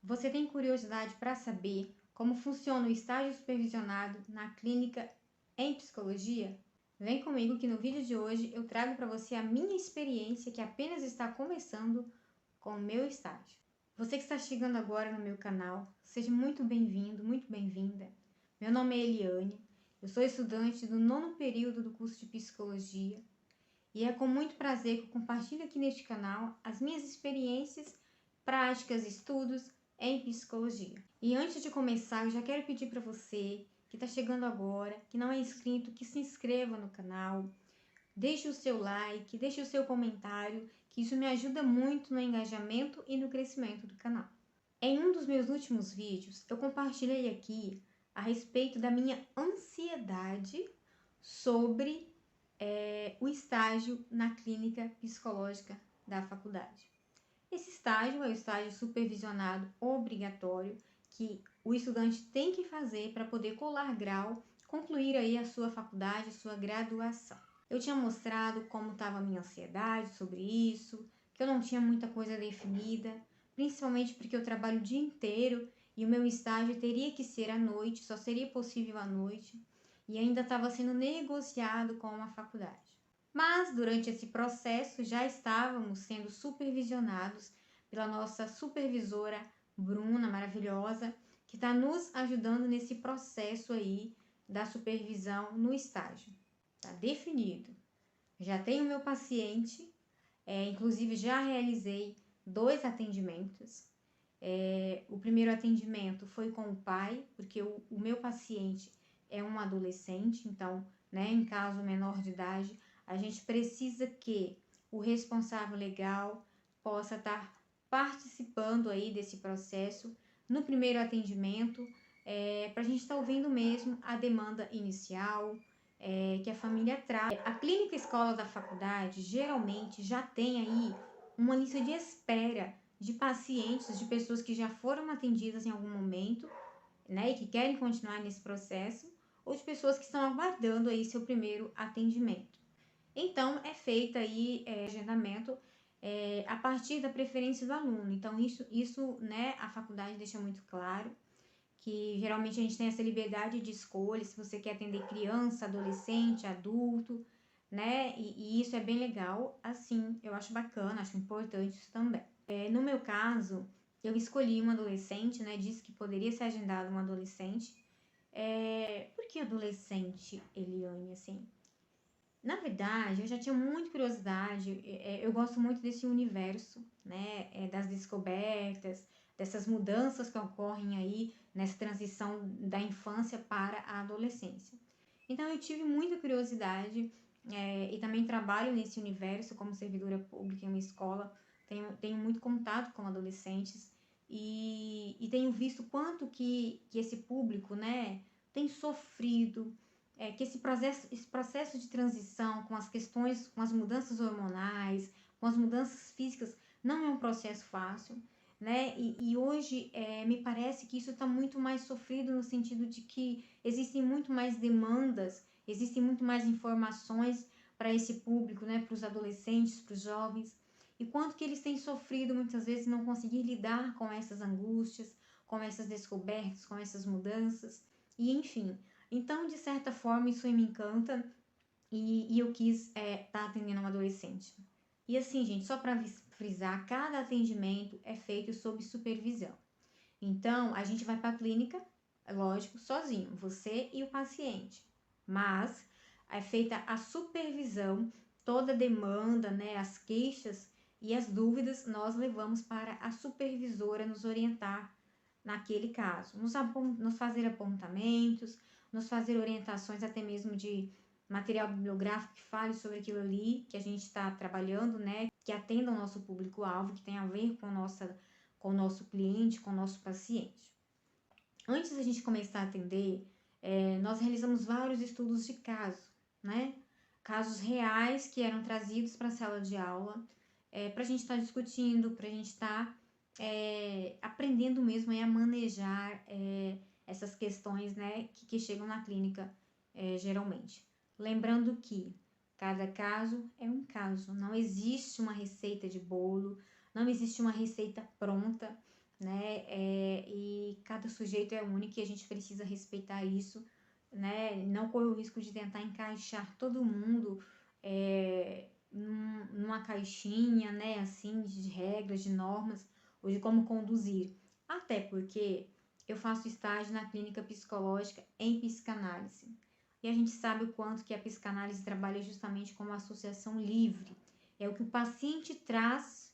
Você tem curiosidade para saber como funciona o estágio supervisionado na clínica em psicologia? Vem comigo que no vídeo de hoje eu trago para você a minha experiência que apenas está começando com o meu estágio. Você que está chegando agora no meu canal, seja muito bem-vindo, muito bem-vinda. Meu nome é Eliane, eu sou estudante do 9º período do curso de psicologia e é com muito prazer que eu compartilho aqui neste canal as minhas experiências, práticas, estudos em psicologia. E antes de começar, eu já quero pedir para você que está chegando agora, que não é inscrito, que se inscreva no canal, deixe o seu like, deixe o seu comentário, que isso me ajuda muito no engajamento e no crescimento do canal. Em um dos meus últimos vídeos, eu compartilhei aqui a respeito da minha ansiedade sobre o estágio na clínica psicológica da faculdade. Esse estágio é o estágio supervisionado obrigatório que o estudante tem que fazer para poder colar grau, concluir aí a sua faculdade, a sua graduação. Eu tinha mostrado como estava a minha ansiedade sobre isso, que eu não tinha muita coisa definida, principalmente porque eu trabalho o dia inteiro e o meu estágio teria que ser à noite, só seria possível à noite, e ainda estava sendo negociado com a faculdade. Mas durante esse processo já estávamos sendo supervisionados pela nossa supervisora Bruna, maravilhosa, que está nos ajudando nesse processo aí da supervisão no estágio. Está definido. Já tenho meu paciente, inclusive já realizei 2 atendimentos. O primeiro atendimento foi com o pai, porque o meu paciente é um adolescente, então, em caso menor de idade, a gente precisa que o responsável legal possa estar participando aí desse processo no primeiro atendimento, para a gente estar ouvindo mesmo a demanda inicial que a família traz. A clínica escola da faculdade geralmente já tem aí uma lista de espera de pacientes, de pessoas que já foram atendidas em algum momento, e que querem continuar nesse processo, ou de pessoas que estão aguardando aí seu primeiro atendimento. Então, é feita aí agendamento a partir da preferência do aluno. Então, isso a faculdade deixa muito claro, que geralmente a gente tem essa liberdade de escolha, se você quer atender criança, adolescente, adulto, e isso é bem legal, assim, eu acho bacana, acho importante isso também. No meu caso, eu escolhi um adolescente, disse que poderia ser agendado um adolescente. Por que adolescente, Eliane, assim? Na verdade, eu já tinha muita curiosidade, eu gosto muito desse universo, das descobertas, dessas mudanças que ocorrem aí nessa transição da infância para a adolescência. Então, eu tive muita curiosidade e também trabalho nesse universo como servidora pública em uma escola, tenho muito contato com adolescentes e tenho visto quanto que esse público, tem sofrido, que esse processo de transição com as questões, com as mudanças hormonais, com as mudanças físicas, não é um processo fácil, E hoje me parece que isso está muito mais sofrido no sentido de que existem muito mais demandas, existem muito mais informações para esse público, para os adolescentes, para os jovens, e quanto que eles têm sofrido muitas vezes não conseguir lidar com essas angústias, com essas descobertas, com essas mudanças, e enfim. Então, de certa forma, isso me encanta e eu quis estar atendendo um adolescente. E assim, gente, só para frisar, cada atendimento é feito sob supervisão. Então, a gente vai para a clínica, lógico, sozinho, você e o paciente. Mas é feita a supervisão, toda a demanda, as queixas e as dúvidas nós levamos para a supervisora nos orientar naquele caso, nos fazer apontamentos, nos fazer orientações até mesmo de material bibliográfico que fale sobre aquilo ali que a gente está trabalhando, que atenda ao nosso público-alvo, que tem a ver com o nosso cliente, com o nosso paciente. Antes da gente começar a atender, nós realizamos vários estudos de caso, Casos reais que eram trazidos para a sala de aula, para a gente estar discutindo, para a gente estar aprendendo mesmo a manejar essas questões, que chegam na clínica geralmente. Lembrando que cada caso é um caso, não existe uma receita de bolo, não existe uma receita pronta. né? E cada sujeito é único e a gente precisa respeitar isso, né? Não correr o risco de tentar encaixar todo mundo numa caixinha, né? Assim, de regras, de normas ou de como conduzir. Até porque eu faço estágio na clínica psicológica em psicanálise. E a gente sabe o quanto que a psicanálise trabalha justamente como associação livre. É o que o paciente traz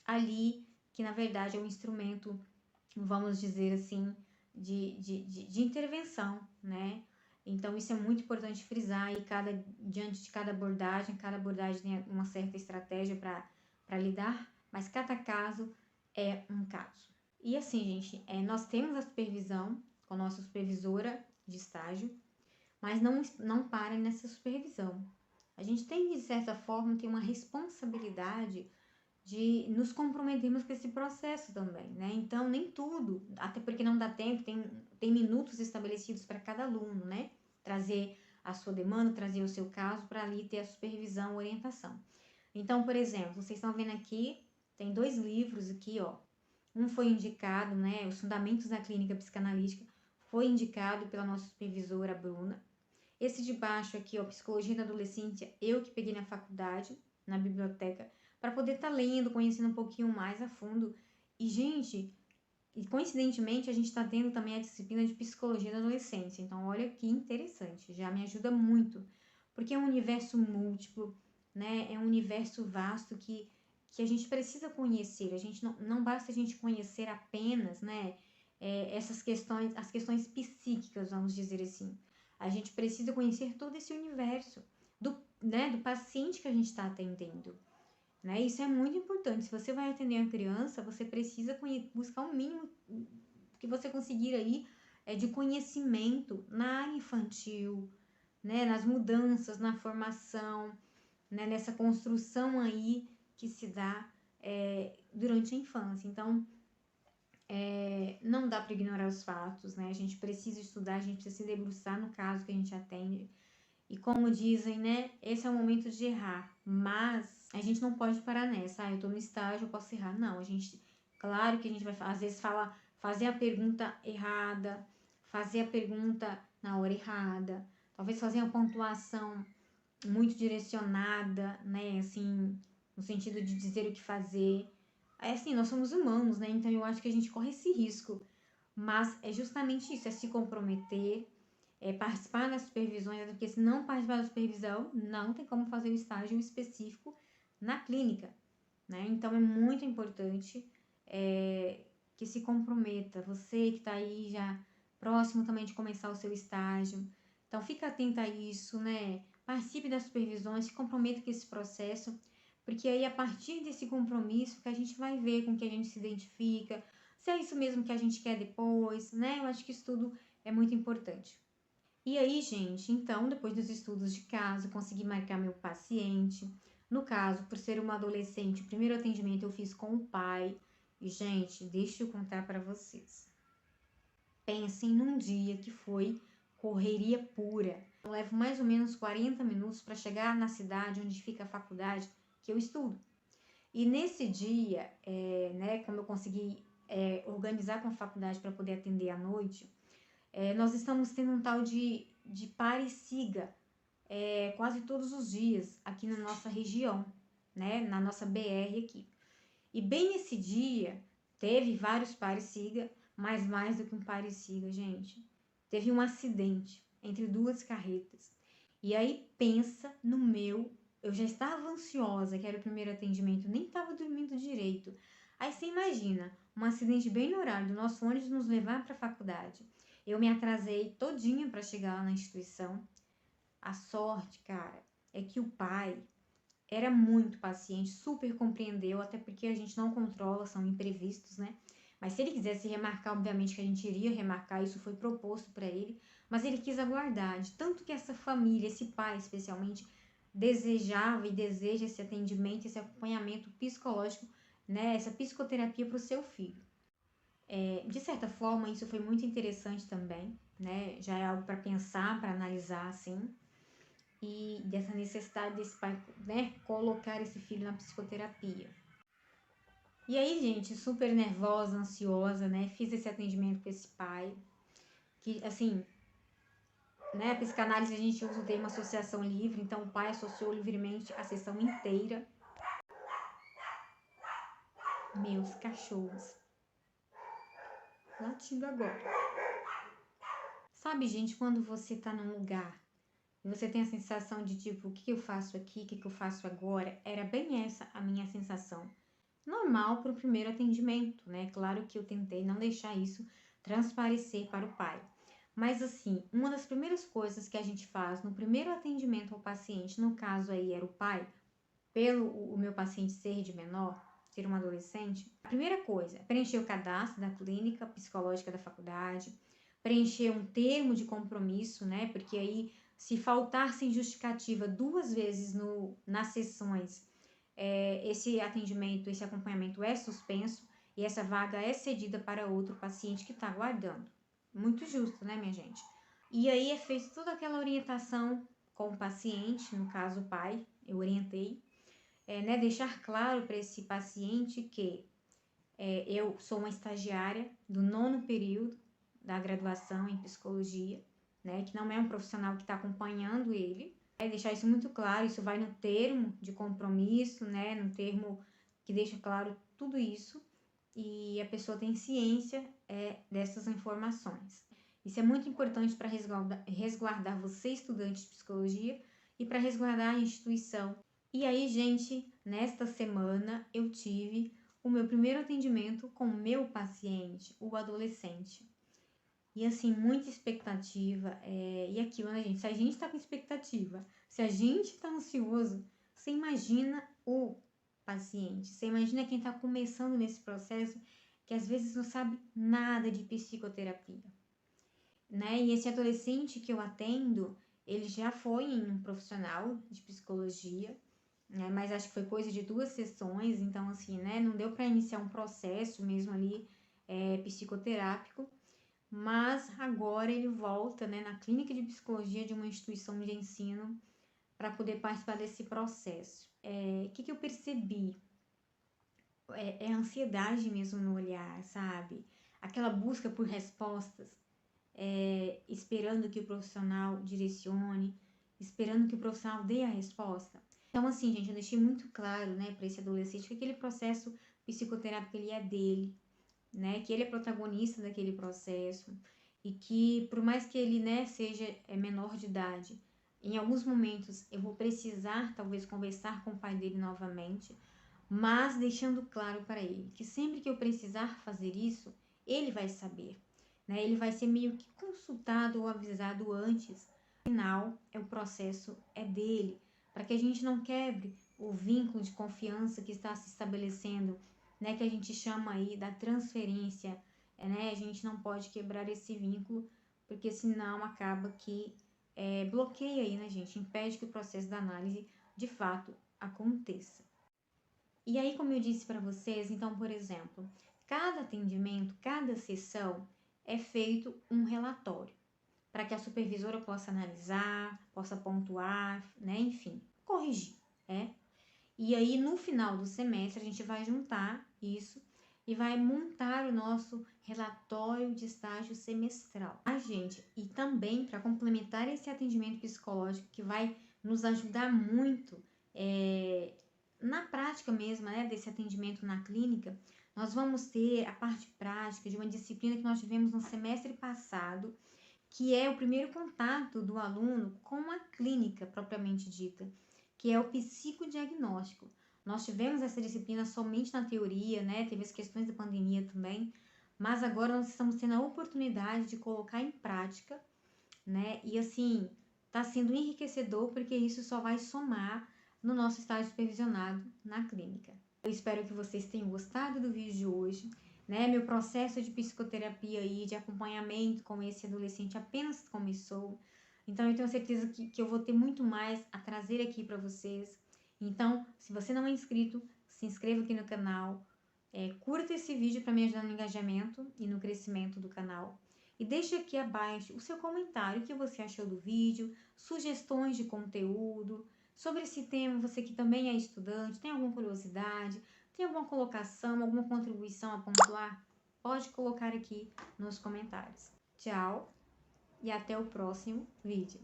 ali, que na verdade é um instrumento, vamos dizer assim, de intervenção, né? Então, isso é muito importante frisar e diante de cada abordagem tem uma certa estratégia para lidar, mas cada caso é um caso. E assim, gente, nós temos a supervisão com a nossa supervisora de estágio, mas não para nessa supervisão. A gente tem, de certa forma, tem uma responsabilidade de nos comprometermos com esse processo também, né? Então, nem tudo, até porque não dá tempo, tem minutos estabelecidos para cada aluno, né? Trazer a sua demanda, trazer o seu caso para ali ter a supervisão, a orientação. Então, por exemplo, vocês estão vendo aqui, tem 2 livros aqui, ó. Um foi indicado, né? Os Fundamentos da Clínica Psicanalítica, foi indicado pela nossa supervisora, Bruna. Esse de baixo aqui, ó, Psicologia da Adolescência, eu que peguei na faculdade, na biblioteca, para poder estar lendo, conhecendo um pouquinho mais a fundo. E, gente, coincidentemente, a gente está tendo também a disciplina de Psicologia da Adolescência. Então, olha que interessante, já me ajuda muito, porque é um universo múltiplo, né? É um universo vasto que a gente precisa conhecer. A gente não basta a gente conhecer apenas, né? Essas questões, as questões psíquicas, vamos dizer assim. A gente precisa conhecer todo esse universo do paciente que a gente está atendendo. Né? Isso é muito importante. Se você vai atender a criança, você precisa buscar o mínimo que você conseguir aí de conhecimento na área infantil, né? Nas mudanças, na formação, né? Nessa construção aí que se dá durante a infância. Então, não dá para ignorar os fatos, né? A gente precisa estudar, a gente precisa se debruçar no caso que a gente atende. E como dizem, né? Esse é o momento de errar, mas a gente não pode parar nessa. Eu tô no estágio, eu posso errar. Não, claro que a gente vai, às vezes, fazer a pergunta errada, fazer a pergunta na hora errada, talvez fazer uma pontuação muito direcionada, né? Assim, no sentido de dizer o que fazer. Assim, nós somos humanos, né? Então eu acho que a gente corre esse risco. Mas é justamente isso, é se comprometer, participar das supervisões, porque se não participar da supervisão, não tem como fazer o estágio específico na clínica, né? Então é muito importante que se comprometa, você que está aí já próximo também de começar o seu estágio. Então fica atenta a isso, né? Participe das supervisões, se comprometa com esse processo, porque aí a partir desse compromisso que a gente vai ver com que a gente se identifica, se é isso mesmo que a gente quer depois, né? Eu acho que isso tudo é muito importante. E aí, gente, então, depois dos estudos de caso, consegui marcar meu paciente. No caso, por ser uma adolescente, o primeiro atendimento eu fiz com o pai. E, gente, deixa eu contar para vocês. Pensem num dia que foi correria pura. Eu levo mais ou menos 40 minutos para chegar na cidade onde fica a faculdade que eu estudo. E nesse dia, né, como eu consegui organizar com a faculdade para poder atender à noite, nós estamos tendo um tal de pare e siga quase todos os dias aqui na nossa região, né? Na nossa BR aqui. E bem nesse dia, teve vários pare e siga, mas mais do que um pare e siga, gente. Teve um acidente entre 2 carretas. E aí pensa no meu, eu já estava ansiosa, que era o primeiro atendimento, nem estava dormindo direito. Aí você imagina, um acidente bem no horário do nosso ônibus nos levar para a faculdade. Eu me atrasei todinha para chegar lá na instituição. A sorte, cara, é que o pai era muito paciente, super compreendeu, até porque a gente não controla, são imprevistos, né? Mas se ele quisesse remarcar, obviamente que a gente iria remarcar, isso foi proposto para ele, mas ele quis aguardar, de tanto que essa família, esse pai especialmente, desejava e deseja esse atendimento, esse acompanhamento psicológico, né? Essa psicoterapia para o seu filho. De certa forma, isso foi muito interessante também, né? Já é algo para pensar, para analisar, assim, e dessa necessidade desse pai, né, colocar esse filho na psicoterapia. E aí, gente, super nervosa, ansiosa, né? Fiz esse atendimento com esse pai, que, assim, né? A psicanálise a gente usa o termo associação livre, então o pai associou livremente a sessão inteira. Meus cachorros latindo agora. Sabe, gente, quando você tá num lugar e você tem a sensação de tipo, o que eu faço aqui, o que eu faço agora? Era bem essa a minha sensação. Normal para o primeiro atendimento, né? Claro que eu tentei não deixar isso transparecer para o pai. Mas assim, uma das primeiras coisas que a gente faz no primeiro atendimento ao paciente, no caso aí era o pai, pelo o meu paciente ser de menor, ser um adolescente, a primeira coisa é preencher o cadastro da clínica psicológica da faculdade, preencher um termo de compromisso, né? Porque aí, se faltar sem justificativa 2 vezes nas sessões, esse atendimento, esse acompanhamento é suspenso e essa vaga é cedida para outro paciente que está aguardando. Muito justo, né, minha gente? E aí é feita toda aquela orientação com o paciente, no caso o pai, eu orientei, né, deixar claro para esse paciente que eu sou uma estagiária do 9º período da graduação em psicologia, né, que não é um profissional que está acompanhando ele. Deixar isso muito claro, isso vai no termo de compromisso, né, no termo que deixa claro tudo isso, e a pessoa tem ciência dessas informações. Isso é muito importante para resguardar você, estudante de psicologia, e para resguardar a instituição. E aí, gente, nesta semana eu tive o meu primeiro atendimento com o meu paciente, o adolescente. E assim, muita expectativa. E aquilo, né, gente? Se a gente tá com expectativa, se a gente tá ansioso, você imagina o paciente, você imagina quem tá começando nesse processo, que às vezes não sabe nada de psicoterapia, né? E esse adolescente que eu atendo, ele já foi em um profissional de psicologia, né? Mas acho que foi coisa de 2 sessões, então assim, né? Não deu para iniciar um processo mesmo ali psicoterápico. Mas agora ele volta, né, na clínica de psicologia de uma instituição de ensino para poder participar desse processo. O que eu percebi? É ansiedade mesmo no olhar, sabe? Aquela busca por respostas, esperando que o profissional direcione, esperando que o profissional dê a resposta. Então, assim, gente, eu deixei muito claro, né, para esse adolescente que aquele processo psicoterápico ele é dele, né, que ele é protagonista daquele processo e que por mais que ele, né, seja menor de idade, em alguns momentos eu vou precisar talvez conversar com o pai dele novamente, mas deixando claro para ele que sempre que eu precisar fazer isso, ele vai saber, né? Ele vai ser meio que consultado ou avisado antes. Afinal, o processo é dele, para que a gente não quebre o vínculo de confiança que está se estabelecendo, né, que a gente chama aí da transferência, né? A gente não pode quebrar esse vínculo, porque senão acaba que bloqueia aí, né, gente? Impede que o processo da análise de fato aconteça. E aí, como eu disse para vocês, então, por exemplo, cada atendimento, cada sessão é feito um relatório para que a supervisora possa analisar, possa pontuar, né? Enfim, corrigir, né? E aí, no final do semestre, a gente vai juntar isso e vai montar o nosso relatório de estágio semestral. A gente, e também para complementar esse atendimento psicológico que vai nos ajudar muito na prática mesmo, né, desse atendimento na clínica, nós vamos ter a parte prática de uma disciplina que nós tivemos no semestre passado, que é o primeiro contato do aluno com a clínica propriamente dita, que é o psicodiagnóstico. Nós tivemos essa disciplina somente na teoria, né? Teve as questões da pandemia também, mas agora nós estamos tendo a oportunidade de colocar em prática, né? E assim, está sendo enriquecedor porque isso só vai somar no nosso estágio supervisionado na clínica. Eu espero que vocês tenham gostado do vídeo de hoje, né? Meu processo de psicoterapia e de acompanhamento com esse adolescente apenas começou. Então, eu tenho certeza que eu vou ter muito mais a trazer aqui para vocês. Então, se você não é inscrito, se inscreva aqui no canal, curta esse vídeo para me ajudar no engajamento e no crescimento do canal. E deixe aqui abaixo o seu comentário, o que você achou do vídeo, sugestões de conteúdo. Sobre esse tema, você que também é estudante, tem alguma curiosidade, Tem alguma colocação, alguma contribuição a pontuar? Pode colocar aqui nos comentários. Tchau e até o próximo vídeo.